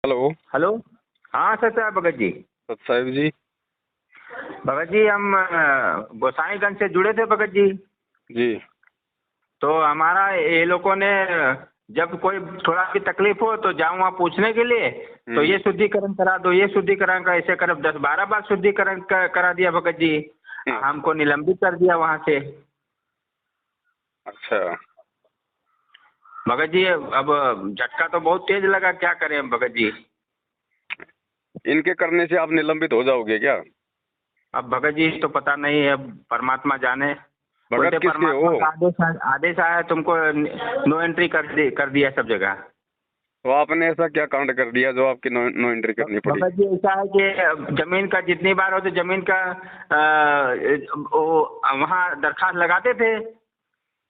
Hello. Hello. हाँ sir साहब भगत जी। सत साहिब जी। भगत जी हम गोसाईगंज से जुड़े थे भगत जी। जी। तो हमारा ये लोगों ने जब कोई थोड़ा भी तकलीफ हो तो जाऊँ वहाँ पूछने के लिए, तो ये शुद्धिकरण करा दो, ये शुद्धिकरण का ऐसे कर 10-12 बार शुद्धिकरण करा दिया भगत जी। हमको निलंबित कर दिया वहाँ से। अच्छा। भगत जी अब झटका तो बहुत तेज लगा, क्या करें हम भगत जी। इनके करने से आप निलंबित हो जाओगे क्या? अब भगत जी तो पता नहीं है, परमात्मा जाने। भगत बोलते किसके परमात्मा हो? का आदेश आया है, तुमको नो एंट्री कर दिया सब जगह। तो आपने ऐसा क्या कांड कर दिया जो आपकी नो एंट्री करनी पड़ी? भगत जी ऐसा है कि जमीन का जितनी बार हो तो जमीन का वो वहाँ दरखास्त लगाते थे,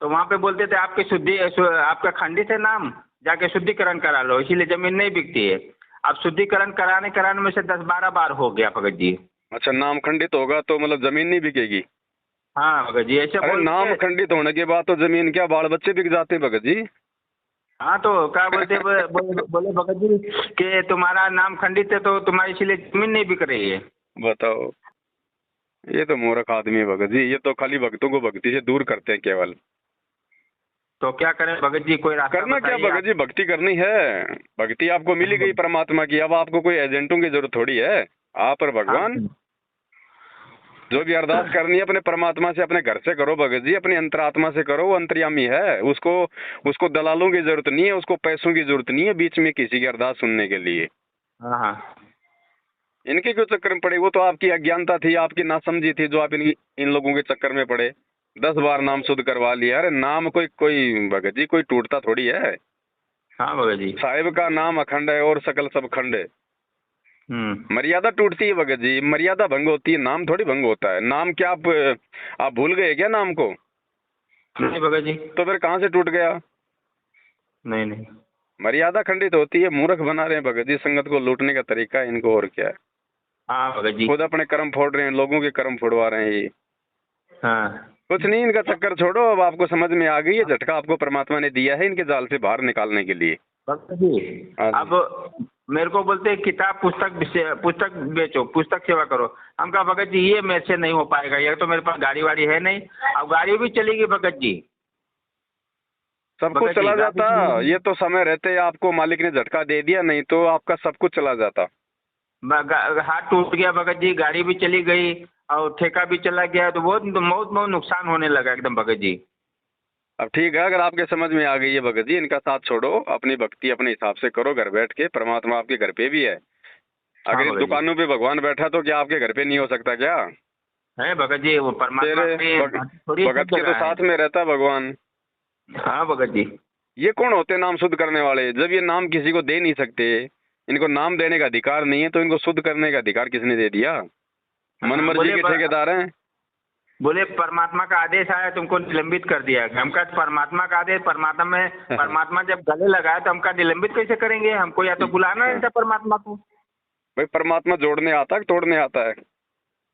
तो वहाँ पे बोलते थे आपकी आपका खंडित है नाम, जाके शुद्धिकरण करा लो, इसीलिए जमीन नहीं बिकती है। अब शुद्धिकरण कराने में से 10-12 बार हो गया भगत जी। अच्छा, नाम खंडित होगा तो मतलब जमीन नहीं बिकेगी? हाँ भगत जी ऐसे अरे बोल नाम के। खंडित होने के बाद तो जमीन क्या बाल बच्चे बिक जाते हैं भगत जी। हाँ तो क्या बोलते बोले भगत जी कि तुम्हारा नाम खंडित है तो तुम्हारी इसीलिए जमीन नहीं बिक रही है। बताओ, ये तो मूर्ख आदमी है भगत जी। ये तो खाली भक्तों को भक्ति से दूर करते हैं केवल। तो क्या करें भगत जी, कोई रास्ता करना क्या बताइए भगत आप। जी, भक्ति करनी है। भक्ति आपको मिली गई परमात्मा की, अब आपको कोई एजेंटों की जरूरत थोड़ी है। आप और भगवान। जो भी अरदास करनी है अपने परमात्मा से अपने घर से करो भगत जी, अपनी अंतरात्मा से करो। वो अंतर्यामी है, उसको दलालों की जरूरत नहीं है, उसको पैसों की जरूरत नहीं है बीच में किसी की अरदास सुनने के लिए। हाँ हाँ। इनके क्यों चक्कर में पड़े? वो तो आपकी अज्ञानता थी, आपकी नासमझी थी जो आप इन लोगों के चक्कर में पड़े। 10 बार नाम शुद्ध करवा लिया। अरे नाम कोई कोई भगत जी कोई टूटता थोड़ी है। हाँ भगत जी। साहिब का नाम अखंड है और सकल सब खंड है। मर्यादा टूटती है भगत जी, मर्यादा भंग होती है, नाम थोड़ी भंग होता है। नाम क्या आप भूल गए क्या नाम को? नहीं भगत जी। तो फिर कहाँ से टूट गया? नहीं नहीं। मर्यादा खंडित होती है। मूर्ख बना रहे हैं भगत जी, संगत को लूटने का तरीका है इनको, और क्या है। हाँ भगत जी। खुद अपने कर्म फोड़ रहे हैं, लोगों के कर्म फोड़वा रहे हैं ये। हाँ कुछ नहीं, इनका चक्कर छोड़ो। अब आपको समझ में आ गई है, झटका आपको परमात्मा ने दिया है इनके जाल से बाहर निकालने के लिए। भगत जी हाँ जी। अब मेरे को बोलते हैं किताब पुस्तक बेचो, पुस्तक सेवा करो। हम कहा भगत जी ये मेरे से नहीं हो पाएगा, ये तो मेरे पास गाड़ी वाड़ी है नहीं। अब गाड़ी भी चलेगी भगत जी। सब कुछ भगत जी चला गाड़ी जाता। चलेगी। ये तो समय रहते आपको मालिक ने झटका दे दिया, नहीं तो आपका सब कुछ चला जाता। हाथ टूट गया भगत जी, गाड़ी भी चली गई और ठेका भी चला गया, तो बहुत बहुत बहुत नुकसान होने लगा एकदम भगत जी। अब ठीक है, अगर आपके समझ में आ गई है भगत जी, इनका साथ छोड़ो, अपनी भक्ति अपने हिसाब से करो घर बैठ के। परमात्मा आपके घर पे भी है। हाँ अगर इन भगत जी। दुकानों पे भगवान बैठा तो क्या आपके घर पे नहीं हो सकता क्या? है भगत जी, वो परमात्मा तेरे की थोड़ी सब भगत के तो जगह है। साथ में रहता भगवान। हाँ भगत जी। ये कौन होते नाम शुद्ध करने वाले? जब ये नाम किसी को दे नहीं सकते, इनको नाम देने का अधिकार नहीं है, तो इनको शुद्ध करने का अधिकार किसने दे दिया? मन हाँ, मर्जी के ठेकेदार हैं। बोले परमात्मा का आदेश आया तुमको निलंबित कर दिया। हमका परमात्मा का आदेश, परमात्मा जब गले लगाया तो हमका निलंबित कैसे करेंगे? हमको या तो बुलाना नहीं था परमात्मा को। भाई परमात्मा जोड़ने आता है कि तोड़ने आता है?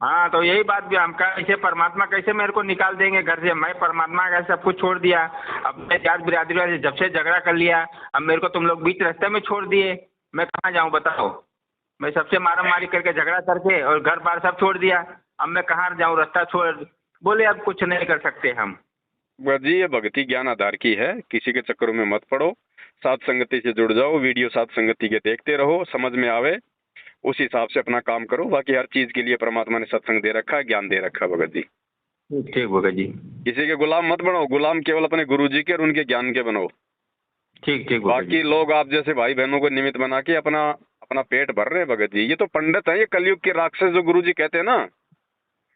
हाँ तो यही बात भी, हमका ऐसे परमात्मा कैसे मेरे को निकाल देंगे घर से? मैं परमात्मा का सब कुछ छोड़ दिया, अब मैं जात बिरादरी वाले जब से झगड़ा कर लिया, अब मेरे को तुम लोग बीच रास्ते में छोड़ दिए, मैं कहाँ जाऊँ बताओ? मैं सबसे मारा मारी करके झगड़ा करके और घर बार सब छोड़ दिया, अब मैं कहाँ जाऊँ? रास्ता छोड़। बोले अब कुछ नहीं कर सकते हम। जी ये भक्ति ज्ञान आधार की है, किसी के चक्करों में मत पड़ो। साथ संगति से जुड़ जाओ, वीडियो साथ संगति के देखते रहो, समझ में आवे उस हिसाब से अपना काम करो। बाकी हर चीज के लिए परमात्मा ने सत्संग दे रखा है, ज्ञान दे रखा है भगत जी। ठीक ठीक भगत जी। किसी के गुलाम मत बनो, गुलाम केवल अपने गुरु जी के और उनके ज्ञान के बनो। ठीक ठीक भगत जी। बाकी लोग आप जैसे भाई बहनों को निमित्त बना के अपना अपना पेट भर रहे हैं भगत जी। ये तो पंडित है, ये कलयुग के राक्षस जो गुरु जी कहते हैं ना,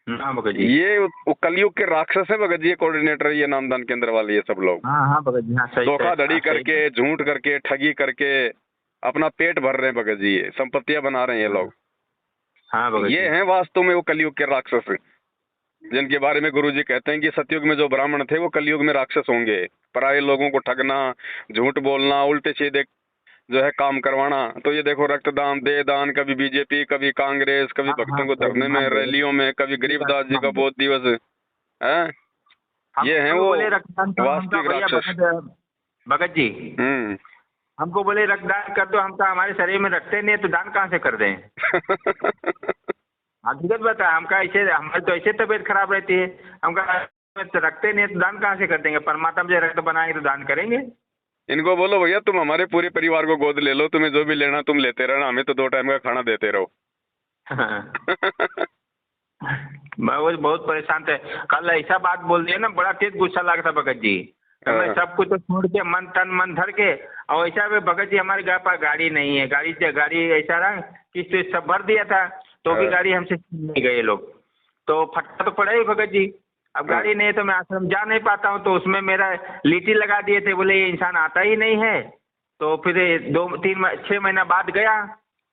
हाँ भगत जी। ये वो कलयुग के राक्षस है भगत जी। ये कोऑर्डिनेटर, ये नामदान केंद्र वाले, ये सब लोग हाँ हाँ भगत जी। हाँ सही धोखाधड़ी हाँ, सही। करके, झूठ करके, ठगी करके अपना पेट भर रहे हैं भगत जी। ये संपत्तियां बना रहे हैं ये लोग। हाँ भगत ये जी। हैं वास्तव में वो कलयुग के राक्षस, जिनके बारे में गुरुजी कहते हैं कि सतयुग में जो ब्राह्मण थे वो कलयुग में राक्षस होंगे। पराये लोगों को ठगना, झूठ बोलना, उल्टे सीधे जो है काम करवाना। तो ये देखो रक्तदान, देह दान, कभी बीजेपी, कभी कांग्रेस, कभी हाँ हाँ भक्तों को सही धरने में, मान गए। रैलियों में, कभी ये बात गरीबदास जी का मान गए। बहुत दिवस है। हम ये हैं तो वो बोले रक्तदान तो हमका वास्तविक भैया राक्षस। भगत भगत जी, हम्म। हमको बोले रक्तदान कर दो, हम कहा हमारे शरीर में रखते नहीं है तो दान कहाँ से कर दें। हकीकत बता, हम कहा ऐसे हमारी तो ऐसे तबीयत खराब रहती है, हम कहा तो रखते नहीं है तो दान कहाँ से कर देंगे, परमात्मा मुझे रक्त बनाएंगे तो दान करेंगे। इनको बोलो भैया तुम हमारे पूरे परिवार को गोद ले लो, तुम्हें जो भी लेना तुम लेते रहना, हमें तो 2 टाइम का खाना देते रहो। मैं वो बहुत परेशान थे, कल ऐसा बात बोल दिया ना, बड़ा तेज गुस्सा लगा था भगत जी। तो मैं सब कुछ तो छोड़ के मन तन मन धर के, और ऐसा भी भगत जी हमारे घर पर गाड़ी नहीं है, गाड़ी ऐसा रहा कि सब भर दिया था तो भी गाड़ी हमसे नहीं गए लोग, तो फटका तो पड़ा ही भगत जी। अब गाड़ी नहीं है तो मैं आश्रम जा नहीं पाता हूँ, तो उसमें मेरा लीटी लगा दिए थे, बोले ये इंसान आता ही नहीं है। तो फिर 6 महीना बाद गया,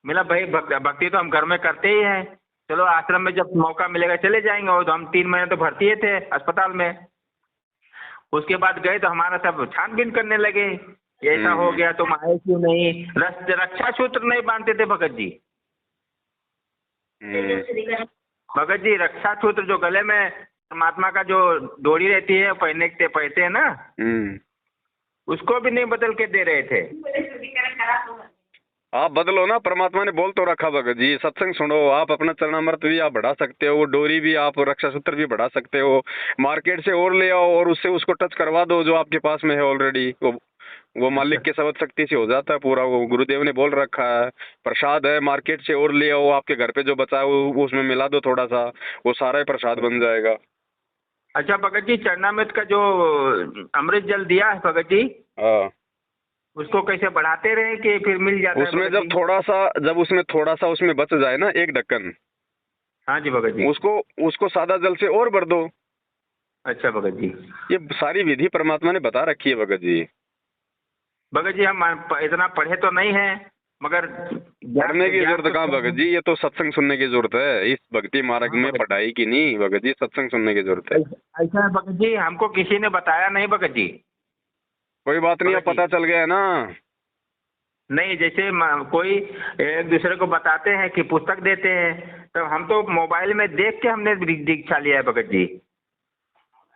मिला भाई भक्ति तो हम घर में करते ही हैं, चलो आश्रम में जब मौका मिलेगा चले जाएंगे। और तो हम 3 महीने तो भर्ती ही थे अस्पताल में। उसके बाद गए तो हमारा सब छानबीन करने लगे, ऐसा हो गया, तुम आए क्यों नहीं, रक्षा सूत्र नहीं बांधते थे भगत जी। भगत जी रक्षा सूत्र जो गले में परमात्मा का जो डोरी रहती है पहनते हैं ना, उसको भी नहीं बदल के दे रहे थे। आप बदलो ना, परमात्मा ने बोल तो रखा भगत जी, सत्संग सुनो, आप अपना चरणामृत भी आप बढ़ा सकते हो, डोरी भी आप रक्षा सूत्र भी बढ़ा सकते हो, मार्केट से और ले आओ और उससे उसको टच करवा दो जो आपके पास में है ऑलरेडी, वो मालिक के शब्द शक्ति से हो जाता है पूरा। वो गुरुदेव ने बोल रखा है, प्रसाद है, मार्केट से और ले आओ, आपके घर पे जो बचा है वो उसमें मिला दो थोड़ा सा, वो सारा ही प्रसाद बन जाएगा। अच्छा भगत जी, चरणामृत का जो अमृत जल दिया है भगत जी, हाँ, उसको कैसे बढ़ाते रहे कि फिर मिल जाता उसमें है? जब उसमें थोड़ा सा उसमें बच जाए ना 1 ढक्कन, हाँ जी भगत जी, उसको सादा जल से और भर दो। अच्छा भगत जी, ये सारी विधि परमात्मा ने बता रखी है भगत जी। भगत जी हम इतना पढ़े तो नहीं है, मगर पढ़ने की जरूरत कहाँ भगत जी, ये तो सत्संग सुनने की जरूरत है। इस भक्ति मार्ग में पढ़ाई की नहीं भगत जी, सत्संग सुनने की जरूरत है। ऐसा है भगत जी, हमको किसी ने बताया नहीं भगत जी। कोई बात नहीं, अब पता चल गया है ना। नहीं, जैसे कोई एक दूसरे को बताते हैं कि पुस्तक देते हैं, तो हम तो मोबाइल में देख के हमने दीक्षा लिया है भगत जी।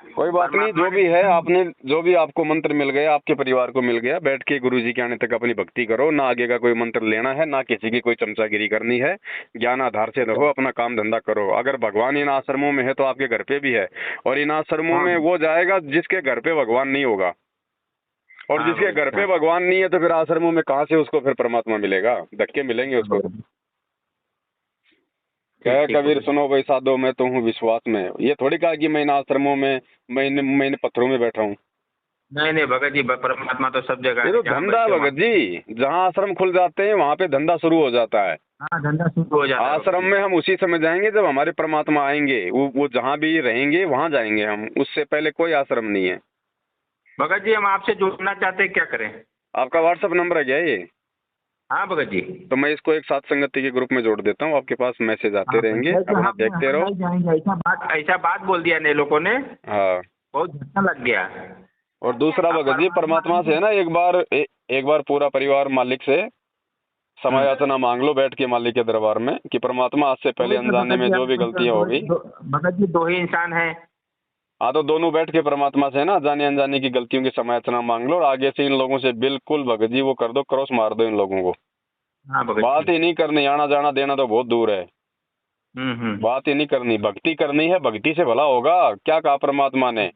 कोई बात नहीं, जो भी है आपने, जो भी आपको मंत्र मिल गया, आपके परिवार को मिल गया, बैठ के गुरुजी के आने तक अपनी भक्ति करो, ना आगे का कोई मंत्र लेना है, ना किसी की कोई चमचागिरी करनी है, ज्ञान आधार से रहो, अपना काम धंधा करो। अगर भगवान इन आश्रमों में है तो आपके घर पे भी है, और इन आश्रमों में वो जाएगा जिसके घर पे भगवान नहीं होगा, और जिसके घर पे भगवान नहीं है तो फिर आश्रमों में कहाँ से उसको फिर परमात्मा मिलेगा, धक्के मिलेंगे उसको। क्या कबीर सुनो भाई साधो, मैं तो हूँ विश्वास में। ये थोड़ी कहा कि मैं इन आश्रमों में मैंने पत्थरों में बैठा हूँ। नहीं भगत जी, परमात्मा तो सब जगह। ये तो धंधा है भगत जी, जहाँ आश्रम खुल जाते हैं वहाँ पे धंधा शुरू हो जाता है। हाँ, धंधा शुरू हो जाता है। आश्रम में हम उसी समय जाएंगे जब हमारे परमात्मा आएंगे, वो जहाँ भी रहेंगे वहाँ जाएंगे हम, उससे पहले कोई आश्रम नहीं है। भगत जी हम आपसे जुड़ना चाहते हैं, क्या करें? आपका व्हाट्सएप नंबर है क्या ये? हाँ भगत जी। तो मैं इसको एक साथ संगति के ग्रुप में जोड़ देता हूँ, आपके पास मैसेज आते रहेंगे, अपना देखते रहो। ऐसा बात बोल दिया ने लोगों ने, हाँ बहुत झटका लग गया। और दूसरा भगत जी, परमात्मा से है ना, एक बार पूरा परिवार मालिक से समय याचना मांग लो बैठ के मालिक के दरबार में, कि परमात्मा आज से पहले अनजाने में जो भी गलतियाँ हो गई। भगत जी 2 ही इंसान हैं। हाँ, तो दोनों बैठ के परमात्मा से ना जाने अनजाने की गलतियों की समायाचना मांग लो, और आगे से इन लोगों से बिल्कुल भगत जी वो कर दो, क्रॉस मार दो इन लोगों को। हाँ भगत, बात ही नहीं करनी, आना जाना देना तो बहुत दूर है। बात ही नहीं करनी, भक्ति करनी है, भक्ति से भला होगा। क्या कहा परमात्मा ने,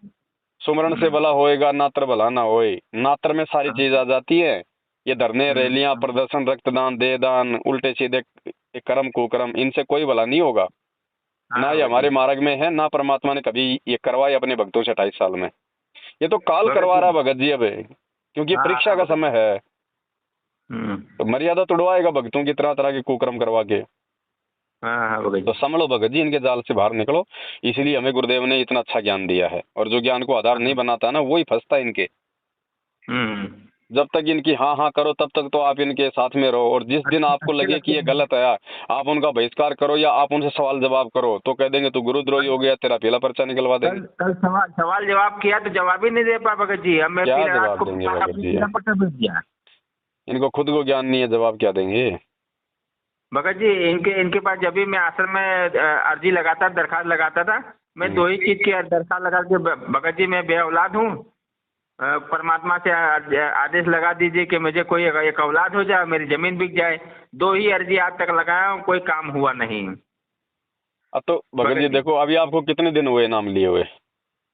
सुमरण से भला होएगा, नात्र भला ना होए। नात्र में सारी चीज आ जाती है, ये धरने रैलियां प्रदर्शन रक्तदान दे दान उल्टे सीधे कर्म कुकर्म, इनसे कोई भला नहीं होगा। ना ये हमारे मार्ग में है, ना परमात्मा ने कभी ये करवाई अपने भक्तों से 28 साल में। ये तो काल करवा रहा भगत जी अब, क्योंकि परीक्षा का समय है, तो मर्यादा तोड़वाएगा भक्तों की, तरह तरह के कुकर्म करवा के। तो संभलो भगत जी, इनके जाल से बाहर निकलो। इसीलिए हमें गुरुदेव ने इतना अच्छा ज्ञान दिया है, और जो ज्ञान को आधार नहीं बनाता ना वही फंसता है इनके। जब तक इनकी हाँ हाँ करो तब तक तो आप इनके साथ में रहो, और जिस दिन आपको लगे कि ये गलत है आप उनका बहिष्कार करो या आप उनसे सवाल जवाब करो, तो कह देंगे तू गुरुद्रोही हो गया, तेरा पीला पर्चा निकलवा देंगे। कल सवाल जवाब किया तो जवाब ही नहीं दे पा भगत जी। हम क्या जवाब देंगे भगत जी? इनको खुद को ज्ञान नहीं है, जवाब क्या देंगे भगत जी? इनके पास जब भी मैं आश्रम में अर्जी लगाता, दरखास्त लगाता था, मैं 2 ही चीज की दरखास्त लगा के, भगत जी मैं बे औलाद हूँ, परमात्मा से आदेश लगा दीजिए कि मुझे कोई एक औलाद हो जाए, मेरी जमीन बिक जाए। 2 ही अर्जी आज तक लगाया हूँ, कोई काम हुआ नहीं। अब तो भगत जी देखो, अभी आपको कितने दिन हुए नाम लिए हुए?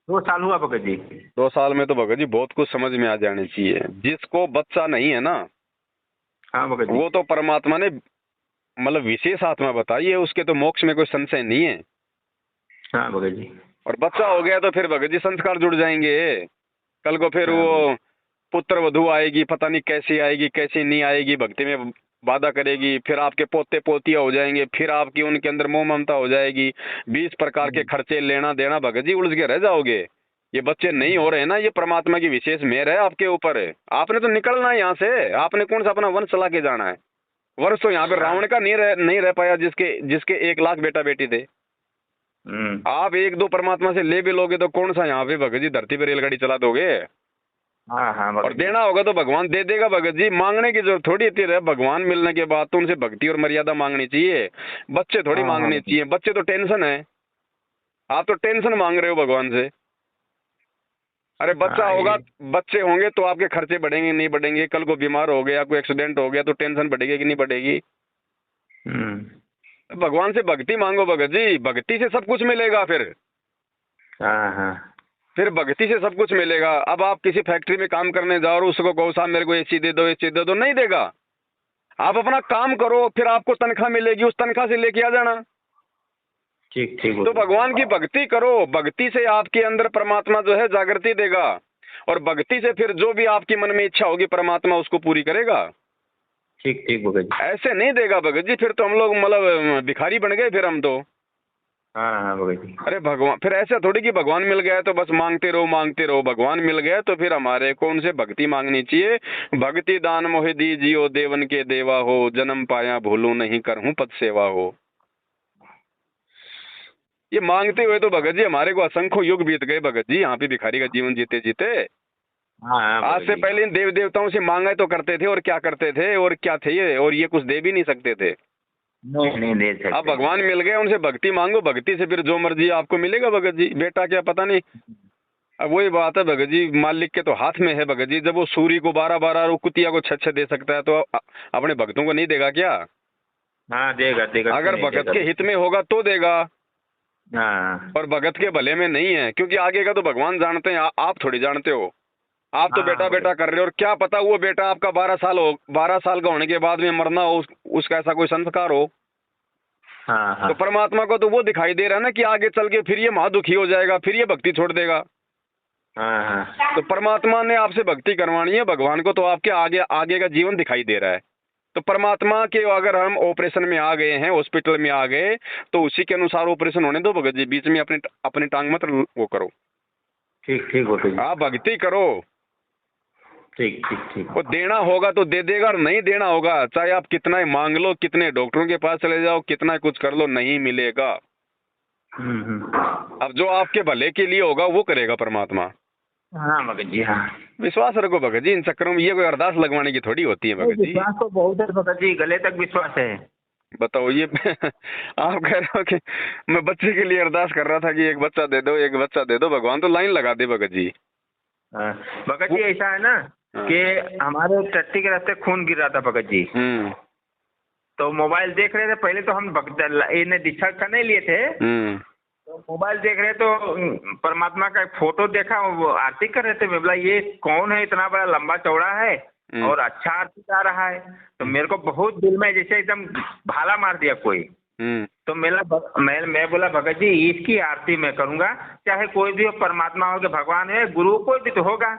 2 साल हुआ भगत जी। 2 साल में तो भगत जी बहुत कुछ समझ में आ जानी चाहिए। जिसको बच्चा नहीं है ना, हाँ भगत जी। वो तो परमात्मा ने मतलब विशेष आत्मा बताई है, उसके तो मोक्ष में कोई संशय नहीं है। हाँ भगत जी। और बच्चा हो गया तो फिर भगत जी संस्कार जुड़ जाएंगे। कल को फिर हाँ वो पुत्र वधू आएगी, पता नहीं कैसी आएगी कैसी नहीं आएगी, भक्ति में वादा करेगी, फिर आपके पोते पोतियां हो जाएंगे, फिर आपकी उनके अंदर मोह ममता हो जाएगी, 20 प्रकार के खर्चे लेना देना, भगत जी उलझ के रह जाओगे। ये बच्चे नहीं हो रहे ना, ये परमात्मा की विशेष मेहर है आपके ऊपर। आपने तो निकलना है यहाँ से, आपने कौन सा अपना वंश चला के जाना है। वर्ष तो यहाँ पे रावण का नहीं रह पाया, जिसके 1 लाख बेटा बेटी थे। आप 1-2 परमात्मा से ले भी लोगे तो कौन सा यहाँ पे भगत जी धरती पे रेलगाड़ी चला दोगे। हाँ हाँ और देना होगा तो भगवान दे देगा भगत जी, मांगने की जरूरत थोड़ी होती है। भगवान मिलने के बाद तो उनसे भक्ति और मर्यादा मांगनी चाहिए, बच्चे थोड़ी हाँ, मांगने चाहिए। बच्चे तो टेंशन है, आप तो टेंशन मांग रहे हो भगवान से। अरे बच्चा होगा, बच्चे होंगे तो आपके खर्चे बढ़ेंगे नहीं बढ़ेंगे, कल को बीमार हो गया, कोई एक्सीडेंट हो गया तो टेंशन बढ़ेगी कि नहीं बढ़ेगी। भगवान से भक्ति मांगो भगत जी, भक्ति से सब कुछ मिलेगा फिर। हाँ फिर भक्ति से सब कुछ मिलेगा। अब आप किसी फैक्ट्री में काम करने जाओ और उसको कहो साहब मेरे को एसी दे दो, एसी दे दो, नहीं देगा। आप अपना काम करो, फिर आपको तनख्वाह मिलेगी, उस तनख्वाह से लेके आ जाना। ठीक ठीक। तो भगवान की भक्ति करो, भक्ति से आपके अंदर परमात्मा जो है जागृति देगा, और भक्ति से फिर जो भी आपकी मन में इच्छा होगी परमात्मा उसको पूरी करेगा। ठीक ठीक भगत जी। ऐसे नहीं देगा भगत जी, फिर तो हम लोग मतलब भिखारी बन गए फिर हम तो। हाँ भगत जी। अरे भगवान फिर ऐसा थोड़ी कि भगवान मिल गया तो बस मांगते रहो मांगते रहो। भगवान मिल गया तो फिर हमारे को उनसे भक्ति मांगनी चाहिए। भक्ति दान मोहि दीजियो, देवन के देवा हो, जन्म पाया भूलू नहीं करहूं पद सेवा हो। ये मांगते हुए तो भगत जी हमारे को असंख्य युग बीत गए भगत जी, यहाँ पे भिखारी का जीवन जीते जीते। आज से पहले इन देव देवताओं से मांगा तो करते थे, और क्या करते थे और क्या थे ये, और ये कुछ दे भी नहीं सकते थे। नहीं दे सकते। अब भगवान मिल गए, उनसे भक्ति मांगो, भक्ति से फिर जो मर्जी आपको मिलेगा भगत जी। बेटा क्या पता नहीं। अब वही बात है भगत जी, मालिक के तो हाथ में है भगत जी। जब वो सूरी को 12-12 और कुतिया को 6-6 दे सकता है तो अपने भक्तों को नहीं देगा क्या? हाँ देगा देगा। अगर भगत के हित में होगा तो देगा। हाँ। और भगत के भले में नहीं है, क्योंकि आगे का तो भगवान जानते हैं, आप थोड़ी जानते हो। आप तो बेटा बेटा कर रहे हो, और क्या पता वो बेटा आपका 12 साल का होने के बाद में मरना हो, उसका ऐसा कोई संस्कार हो। हाँ। तो परमात्मा को तो वो दिखाई दे रहा है ना कि आगे चल के फिर ये महादुखी हो जाएगा, फिर ये भक्ति छोड़ देगा। हाँ। तो परमात्मा ने आपसे भक्ति करवानी है, भगवान को तो आपके आगे का जीवन दिखाई दे रहा है। तो परमात्मा के अगर हम ऑपरेशन में आ गए हैं, हॉस्पिटल में आ गए, तो उसी के अनुसार ऑपरेशन होने दो भगत जी। बीच में अपनी टांग मत वो करो। ठीक ठीक भगत जी। आप भक्ति करो। ठीक ठीक ठीक। वो देना होगा तो दे देगा, और नहीं देना होगा चाहे आप कितना ही मांग लो, कितने डॉक्टरों के पास चले जाओ, कितना कुछ कर लो, नहीं मिलेगा। अब जो आपके भले के लिए होगा वो करेगा परमात्मा। हाँ भगत जी। हाँ विश्वास रखो भगत जी, इन चक्करों में ये कोई अरदास लगवाने की थोड़ी होती है भगत जी। विश्वास तो बहुत है भगत जी, गले तक विश्वास है। बताओ ये आप कह रहे हो कि मैं बच्चे के लिए अरदास कर रहा था कि एक बच्चा दे दो, एक बच्चा दे दो, भगवान तो लाइन लगा दे भगत जी। भगत जी ऐसा है ना कि हमारे टट्टी के रास्ते खून गिर रहा था भगत जी। तो मोबाइल देख रहे थे, पहले तो हम इन्हें दीक्षा नहीं लिए थे, तो मोबाइल देख रहे तो परमात्मा का एक फोटो देखा, वो आरती कर रहे थे। मैं बोला ये कौन है, इतना बड़ा लंबा चौड़ा है और अच्छा आरती गा रहा है। तो मेरे को बहुत दिल में जैसे एकदम भाला मार दिया कोई। तो मैं बोला भगत जी इसकी आरती मैं करूंगा, चाहे कोई भी हो, परमात्मा हो, भगवान है, गुरु कोई भी तो होगा।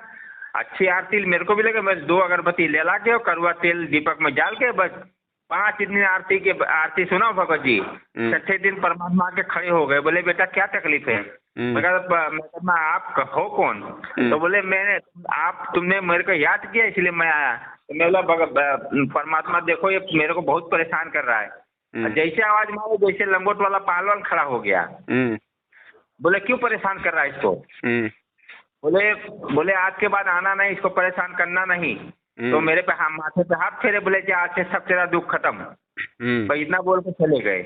अच्छी आरती मेरे को भी लगे, बस 2 अगरबत्ती ले ला के और कड़वा तेल दीपक में डाल के बस 5 दिन आरती सुना भगत जी। 6ठे दिन परमात्मा के खड़े हो गए, बोले बेटा क्या तकलीफ है? मैं कहा आप हो कौन? तो बोले तुमने मेरे को याद किया इसलिए मैं आया। तो मैं बोला परमात्मा देखो ये मेरे को बहुत परेशान कर रहा है। जैसे आवाज मारो जैसे लंगोट वाला पहलवान खड़ा हो गया। बोले क्यों परेशान कर रहा है इसको? बोले आज के बाद आना नहीं, इसको परेशान करना नहीं। तो मेरे पे माथे पे हाथ फेरे, बोले कि आज से सब तेरा दुख खत्म। तो इतना बोल के चले गए।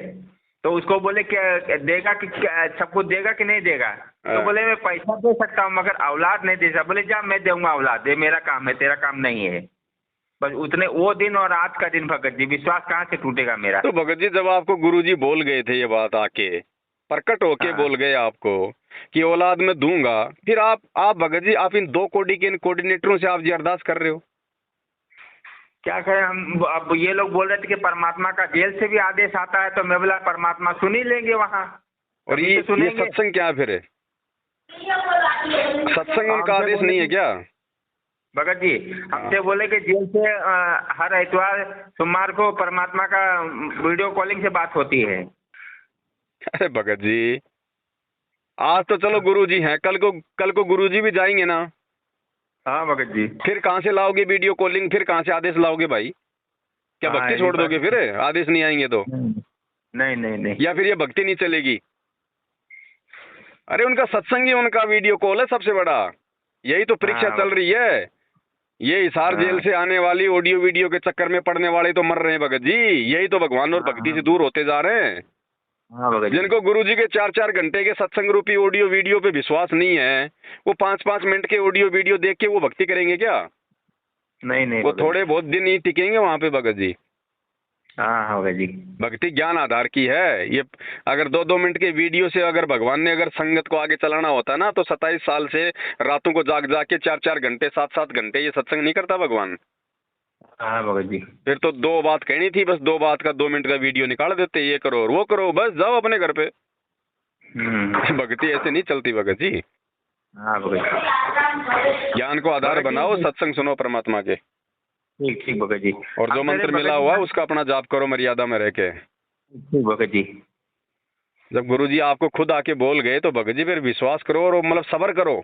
तो उसको बोले क्या देगा कि सब कुछ देगा कि नहीं देगा? तो बोले मैं पैसा दे सकता हूँ मगर औलाद नहीं दे सकता। बोले जा मैं दूंगा औलाद, ये मेरा काम है, तेरा काम नहीं है। बस उतने वो दिन और आज का दिन भगत जी, विश्वास कहाँ से टूटेगा मेरा? तो भगत जी जब आपको गुरुजी बोल गए थे ये बात, आके प्रकट होके बोल गए आपको कि औलाद में दूंगा, फिर आप भगत जी आप इन 2 कोडी के इन कोऑर्डिनेटरों से आप जी अरदास कर रहे हो? क्या करें हम? अब ये लोग बोल रहे थे कि परमात्मा का जेल से भी आदेश आता है, तो मैं बोला परमात्मा सुन ही लेंगे वहाँ। और ये सत्संग क्या फिर है? सत्संग उनका आदेश नहीं है क्या? भगत जी हमसे बोले कि जेल से हर इतवार सोमवार को परमात्मा का वीडियो कॉलिंग से बात होती है। अरे भगत जी आज तो चलो गुरुजी हैं, कल को गुरुजी भी जाएंगे ना? हाँ भगत जी। फिर कहाँ से लाओगे वीडियो कॉलिंग, फिर कहाँ से आदेश लाओगे भाई? क्या भक्ति छोड़ दोगे फिर आदेश नहीं आएंगे तो? नहीं नहीं नहीं। या फिर ये भक्ति नहीं चलेगी? अरे उनका सत्संग ही उनका वीडियो कॉल है सबसे बड़ा। यही तो परीक्षा चल रही है। ये हिसार जेल से आने वाली ऑडियो वीडियो के चक्कर में पड़ने वाले तो मर रहे हैं भगत जी। यही तो भगवान और भक्ति से दूर होते जा रहे हैं। जिनको गुरुजी के 4-4 घंटे के सत्संग रूपी ऑडियो वीडियो पे विश्वास नहीं है, वो 5-5 मिनट के ऑडियो वीडियो देख के वो भक्ति करेंगे क्या? नहीं नहीं। वो थोड़े बहुत दिन ही टिकेंगे वहां पे भगत जी। हाँ भगत जी। भक्ति ज्ञान आधार की है। ये अगर 2-2 मिनट के वीडियो से अगर भगवान ने अगर संगत को आगे चलाना होता ना, तो 27 साल से रातों को जाग के 4-4 घंटे 7-7 घंटे ये सत्संग नहीं करता भगवान। हाँ भगत जी। फिर तो 2 बात कहनी थी, बस 2 बात का 2 मिनट का वीडियो निकाल देते, ये करो और वो करो, बस जाओ अपने घर पे। भक्ति ऐसे नहीं चलती भगत जी। हाँ भगत जी। ज्ञान को आधार बनाओ, सत्संग सुनो परमात्मा के। ठीक ठीक भगत जी। और जो मंत्र मिला हुआ उसका अपना जाप करो मर्यादा में रह के। ठीक भगत जी। जब गुरुजी आपको खुद आके बोल गए तो भगत जी फिर विश्वास करो और मतलब सब्र करो।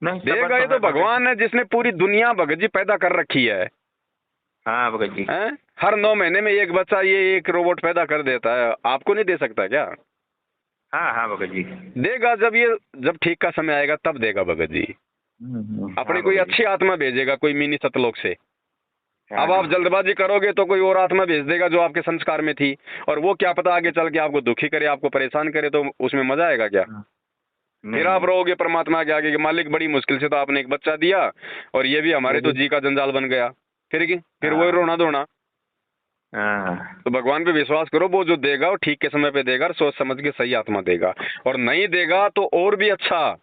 देगा ये तो भगवान है जिसने पूरी दुनिया भगत जी पैदा कर रखी है। हाँ भगत जी। हर 9 महीने में एक बच्चा ये एक रोबोट पैदा कर देता है, आपको नहीं दे सकता क्या? हाँ हाँ भगत जी। देगा जब ठीक का समय आएगा तब देगा भगत जी। अपनी कोई अच्छी आत्मा भेजेगा, कोई मिनी सतलोक से। अब आप जल्दबाजी करोगे तो कोई और आत्मा भेज देगा जो आपके संस्कार में थी, और वो क्या पता आगे चल के आपको दुखी करे, आपको परेशान करे, तो उसमें मजा आएगा क्या? फिर आप रहोगे परमात्मा के आगे कि मालिक बड़ी मुश्किल से तो आपने एक बच्चा दिया और ये भी हमारे तो जी का जंजाल बन गया। फिर वो रोना धोना। तो भगवान पे विश्वास करो, वो जो देगा वो ठीक के समय पे देगा और सोच समझ के सही आत्मा देगा। और नहीं देगा तो और भी अच्छा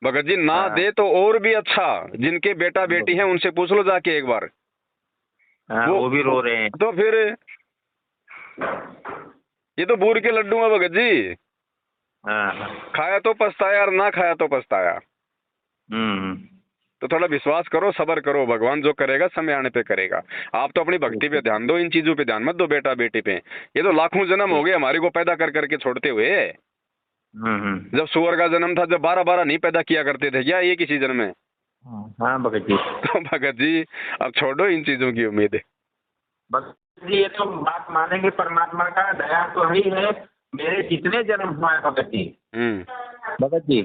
भगत जी, ना दे तो और भी अच्छा। जिनके बेटा बेटी हैं उनसे पूछ लो जाके एक बार। वो भी रो रहे हैं। तो फिर ये तो बूर के लड्डू है भगत जी। खाया तो पछताया और ना खाया तो पछताया। तो थोड़ा विश्वास करो, सब्र करो, भगवान जो करेगा समय आने पे करेगा। आप तो अपनी भक्ति पे ध्यान दो, इन चीजों पे ध्यान मत दो बेटा बेटी पे। ये तो लाखों जन्म हो गए हमारे को पैदा कर करके छोड़ते हुए। जब सुअर का जन्म था, जब 12-12 नहीं पैदा किया करते थे क्या ये किसी जन्म में? हाँ भगत जी। तो भगत जी अब छोड़ो इन चीजों की उम्मीद है। भगत जी ये तो बात मानेंगे, परमात्मा का दया तो ही है। मेरे जितने जन्म हुआ है भगत जी, भगत जी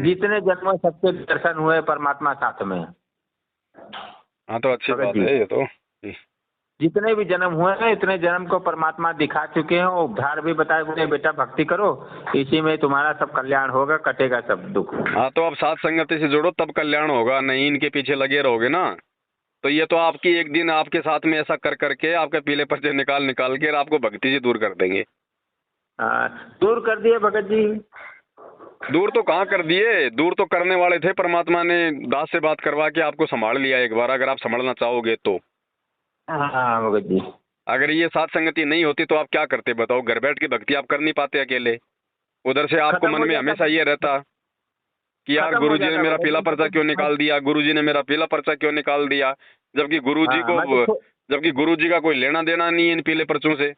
जितने जन्म सबके दर्शन हुए परमात्मा साथ में। हाँ तो अच्छी बात है ये तो। जितने भी जन्म हुए हैं इतने जन्म को परमात्मा दिखा चुके हैं। उद्धार भी बताए, बोले बेटा भक्ति करो, इसी में तुम्हारा सब कल्याण होगा, कटेगा सब दुख। हाँ तो आप साथ संगति से जोड़ो तब कल्याण होगा, नहीं इनके पीछे लगे रहोगे ना तो ये तो आपकी एक दिन आपके साथ में ऐसा कर करके आपके पीले पर्चे निकाल के आपको भक्ति से दूर कर देंगे। दूर कर दिए भगत जी। दूर तो कहाँ कर दिए, दूर तो करने वाले थे। परमात्मा ने दास से बात करवा के आपको संभाल लिया एक बार, अगर आप संभालना चाहोगे तो। हाँ भगत जी। अगर ये साथ संगति नहीं होती तो आप क्या करते बताओ? घर बैठ के भक्ति आप कर नहीं पाते अकेले। उधर से आपको मन में हमेशा ये रहता कि यार गुरुजी ने मेरा पीला पर्चा क्यों निकाल दिया, गुरुजी ने मेरा पीला पर्चा क्यों निकाल दिया, जबकि गुरुजी का कोई लेना देना नहीं है इन पीले पर्चों से।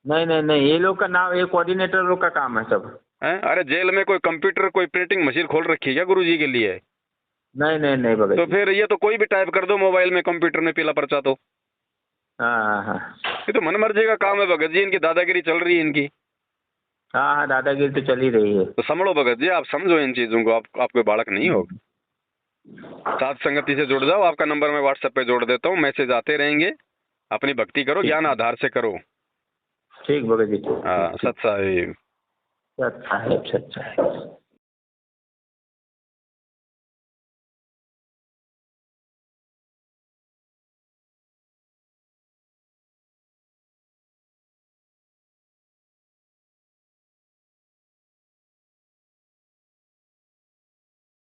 नहीं, ये लोग का नाम, ये कोऑर्डिनेटर लोग का काम है सब। अरे जेल में कोई कंप्यूटर, कोई प्रिंटिंग मशीन खोल रखी है क्या गुरुजी के लिए? नहीं भगत। तो फिर ये तो कोई भी टाइप कर दो मोबाइल में, कंप्यूटर में पीला पर्चा तो। हाँ। ये तो मन मर्जी का काम है भगत जी, इनकी दादागिरी चल रही है इनकी। हाँ दादागिरी तो चल ही रही है। तो समझो भगत जी, आप समझो इन चीजों को। आप कोई बालक नहीं हो। साथ संगति से जुड़ जाओ। आपका नंबर मैं व्हाट्सएप पे जोड़ देता हूँ, मैसेज आते रहेंगे। अपनी भक्ति करो, ज्ञान आधार से करो। ठीक भगत जी, ठीक। हाँ, सत साहिब। सत साहिब, सत साहिब।